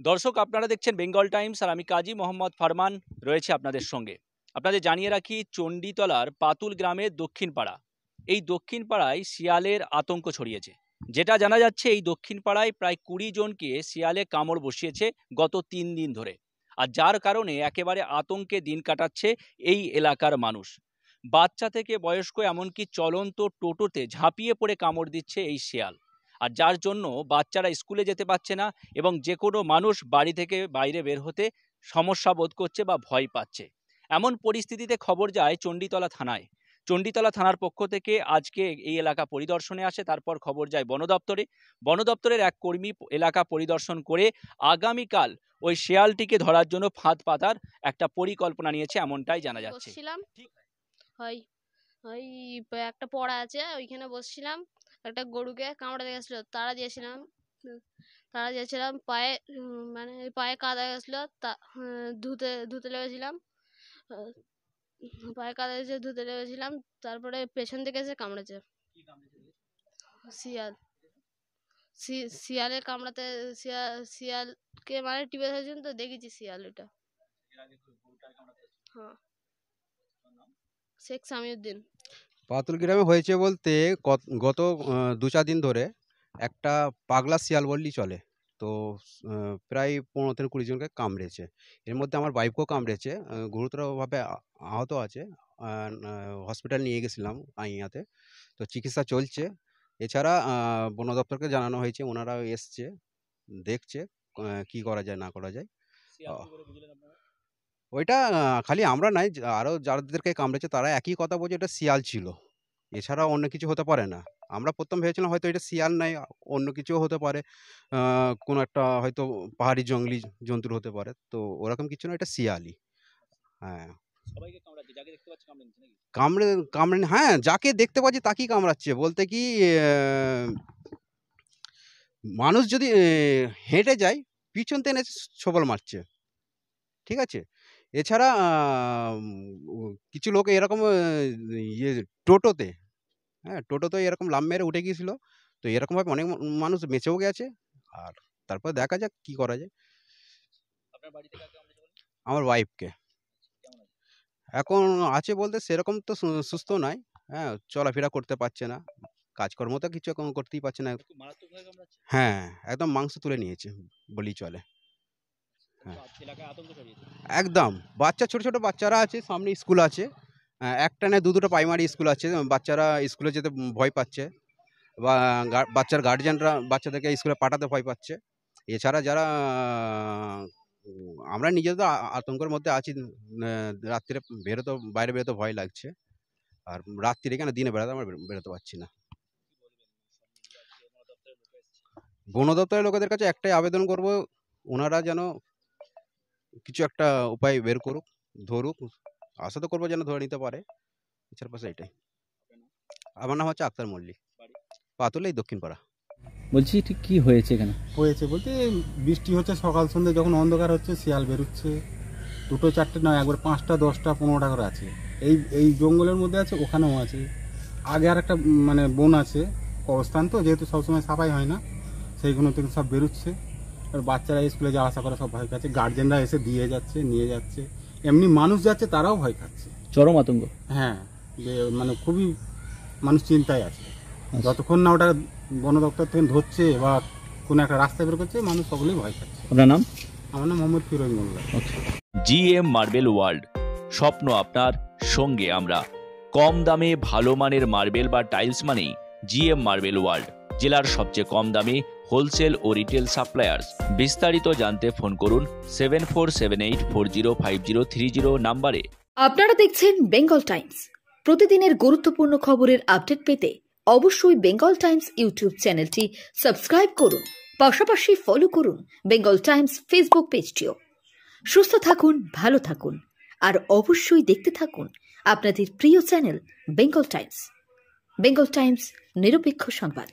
দর্শক, আপনারা দেখছেন বেঙ্গল টাইমস আর আমি কাজী মোহাম্মদ ফারমান রয়েছে আপনাদের সঙ্গে। আপনাদের জানিয়ে রাখি, চণ্ডীতলার পাতুল গ্রামের দক্ষিণ পাড়া, এই দক্ষিণ পাড়ায় শিয়ালের আতঙ্ক ছড়িয়েছে। যেটা জানা যাচ্ছে, এই দক্ষিণ পাড়ায় প্রায় 20 জনকে শিয়ালে কামড় বসিয়েছে গত 3 দিন ধরে, আর যার কারণে একেবারে আতঙ্কে দিন কাটাচ্ছে এই এলাকার মানুষ। বাচ্চা থেকে বয়স্ক, এমনকি চলন্ত টোটোতে ঝাঁপিয়ে পড়ে কামড় দিচ্ছে এই শিয়াল, আর যার জন্য বাচ্চারা স্কুলে যেতে পারছে না এবং যে কোনো মানুষ বাড়ি থেকে বাইরে বের হতে সমস্যা বোধ করছে বা ভয় পাচ্ছে। এমন পরিস্থিতিতে খবর যায় চণ্ডীতলা থানায়। চণ্ডীতলা থানার পক্ষ থেকে আজকে এই এলাকা পরিদর্শনে আসে, তারপর খবর যায় বন দপ্তরে। বন দপ্তরের এক কর্মী এলাকা পরিদর্শন করে আগামীকাল ওই শেয়ালটিকে ধরার জন্য ফাঁদ পাতার একটা পরিকল্পনা নিয়েছে, এমনটাই জানা যাচ্ছে। একটা পড়া আছে, ওইখানে বসছিলাম, একটা গরুকে কামড়ে গেছিল, তাড়া দিয়েছিলাম পায়ে, মানে পায়ে কাদা গেছিল, ধুতে লেগেছিলাম, পায়ে কাদা এসে ধুতে লেগেছিলাম, তারপরে পেছন থেকে এসে কামড়েছে শিয়াল। শিয়ালের কামড়াতে শিয়ালকে মানে টিপে ধরেছেন, তো দেখেছি শিয়াল ওটা। হ্যাঁ, শেখ সামিউদ্দিন। পাতুল গ্রামে হয়েছে বলতে গত 2-4 দিন ধরে একটা পাগলা শিয়াল বললেই চলে। তো প্রায় 15 থেকে 20 জনকে কামড়েছে। এর মধ্যে আমার ওয়াইফকেও কামড়েছে, গুরুতরভাবে আহত আছে। হসপিটাল নিয়ে গেছিলাম আইয়াতে, তো চিকিৎসা চলছে। এছাড়া বন দপ্তরকে জানানো হয়েছে, ওনারা এসছে, দেখছে কি করা যায় না করা যায়। ওইটা খালি আমরা নাই, আরও যাদেরকে কামড়েছে তারা একই কথা বলছে, এটা শিয়াল ছিল, এছাড়া অন্য কিছু হতে পারে না। আমরা প্রথম ভেবেছিলাম হয়তো এটা শিয়াল নাই, অন্য কিছুও হতে পারে, কোনো একটা হয়তো পাহাড়ি জঙ্গলি জন্তুর হতে পারে। তো ওরকম কিছু না, এটা শিয়ালই। হ্যাঁ, কামড়ে হ্যাঁ, যাকে দেখতে পাচ্ছি তাকেই কামড়াচ্ছে। বলতে কি, মানুষ যদি হেঁটে যায়, পিছন থেকে ছোবল মারছে, ঠিক আছে। এছাড়া কিছু লোক এরকম ইয়ে টোটোতে, হ্যাঁ, টোটোতে এরকম লাফ মেরে উঠে গিয়েছিল। তো এরকমভাবে অনেক মানুষ বেঁচেও গেছে। আর তারপর দেখা যাক কি করা যায়। আমার ওয়াইফকে এখন আছে বলতে সেরকম তো সুস্থ নয়, হ্যাঁ, চলাফেরা করতে পারছে না, কাজকর্ম তো কিছু এখন করতেই পারছে না। হ্যাঁ, একদম মাংস তুলে নিয়েছে বলেই চলে। হ্যাঁ, একদম। বাচ্চা, ছোট ছোট বাচ্চারা আছে, সামনে স্কুল আছে, একটা না দুটো প্রাইমারি স্কুল আছে। বাচ্চারা স্কুলে যেতে ভয় পাচ্ছে, বা বাচ্চার গার্জিয়ানরা বাচ্চাদেরকে স্কুলে পাঠাতে ভয় পাচ্ছে। এছাড়া যারা আমরা নিজেদের আতঙ্কের মধ্যে আছি, রাত্রিরে বাইরে বেরোতে ভয় লাগছে। আর রাত্রিরে কেন, দিনে বেড়াতে আমরা বেরোতে পারছি না। বন দপ্তরের লোকেদের কাছে একটাই আবেদন করব, ওনারা যেন কিছু একটা উপায় বের করুক, ধরুক। আশা তো করবো যেন ধরে নিতে পারে। এছাড়া পাশে এটাই। আমার নাম হচ্ছে আক্তার মল্লিক, পাতুলেই দক্ষিণ পাড়া। বলছি, ঠিক কি হয়েছে এখানে? হয়েছে বলতে, বৃষ্টি হচ্ছে সকাল সন্ধ্যে, যখন অন্ধকার হচ্ছে শিয়াল বেরোচ্ছে। 2-4টে নয়, একবার 5টা 10টা 15টা করে আছে। এই জঙ্গলের মধ্যে আছে, ওখানেও আছে। আগে আর একটা মানে বন আছে, কবরস্থান, তো যেহেতু সবসময় সাফাই হয় না, সেইগুলো থেকে সব বেরোচ্ছে। আর বাচ্চারা স্কুলে যাওয়া আসা করে সব ভয় খাচ্ছে, গার্জেনরা এসে দিয়ে যাচ্ছে, নিয়ে যাচ্ছে, এমনি মানুষ যাচ্ছে তারাও ভয় খাচ্ছে। চরম আতঙ্ক। হ্যাঁ, মানে খুবই মানুষ চিন্তায় আছে। যতক্ষণ না ওটা বন দপ্তর থেকে ধরছে বা কোনো একটা রাস্তায় বের করছে, মানুষ সকলেই ভয় খাচ্ছে। আপনার নাম? আমার নাম মোহাম্মদ ফিরোজ মোল্লা। জিএম মার্বেল ওয়ার্ল্ড, স্বপ্ন আপনার, সঙ্গে আমরা। কম দামে ভালো মানের মার্বেল বা টাইলস মানেই জিএম মার্বেল ওয়ার্ল্ড, জেলার সবচেয়ে কম দামে হোলসেল ও রিটেল সাপ্লায়ার্স। বিস্তারিত জানতে ফোন করুন 7478405030 নাম্বারে। আপনারা দেখছেন বেঙ্গল টাইমস। প্রতিদিনের গুরুত্বপূর্ণ খবরের আপডেট পেতে অবশ্যই বেঙ্গল টাইমস ইউটিউব চ্যানেলটি সাবস্ক্রাইব করুন, পাশাপাশি ফলো করুন বেঙ্গল টাইমস ফেসবুক পেজটিও। সুস্থ থাকুন, ভালো থাকুন, আর অবশ্যই দেখতে থাকুন আপনাদের প্রিয় channel Bengal Times. Bengal Times, নিরপেক্ষ সংবাদ।